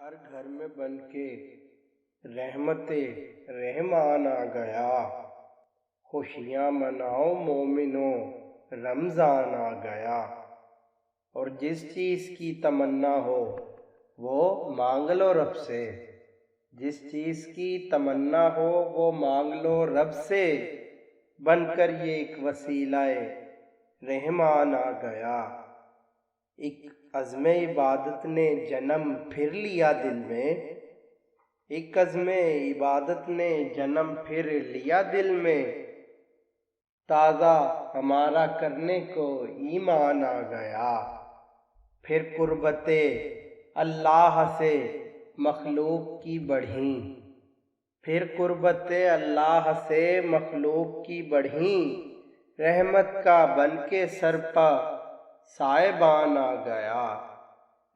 ہر گھر میں بن کے رحمت رحمان آ گیا، خوشیاں مناؤ مومنو رمضان آ گیا۔ اور جس چیز کی تمنا ہو وہ مانگ لو رب سے، جس چیز کی تمنا ہو وہ مانگ لو رب سے، بن کر یہ ایک وسیلہ رحمان آ گیا۔ ایک عزم عبادت نے جنم پھر لیا دل میں، ایک عزم عبادت نے جنم پھر لیا دل میں، تازہ ہمارا کرنے کو ایمان آ گیا۔ پھر قربت اللہ سے مخلوق کی بڑھیں، پھر قربت اللہ سے مخلوق کی بڑھیں، رحمت کا بن کے سر پہ سائبان آ گیا،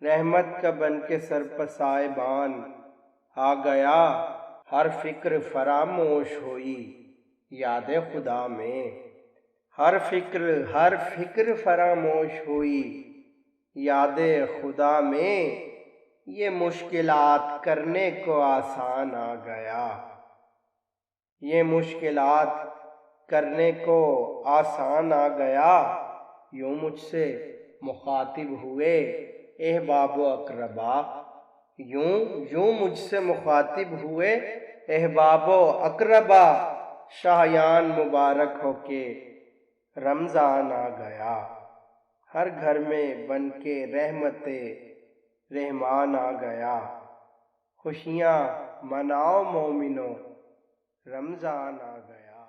رحمت کا بن کے سر پہ سائبان آ گیا۔ ہر فکر فراموش ہوئی یاد خدا میں، ہر فکر فراموش ہوئی یاد خدا میں، یہ مشکلات کرنے کو آسان آ گیا، یہ مشکلات کرنے کو آسان آ گیا۔ یوں مجھ سے مخاطب ہوئے احباب و اقربا، یوں مجھ سے مخاطب ہوئے احباب و اقربا، شاہیان مبارک ہو کے رمضان آ گیا۔ ہر گھر میں بن کے رحمت رحمان آ گیا، خوشیاں مناؤ مومنو رمضان آ گیا۔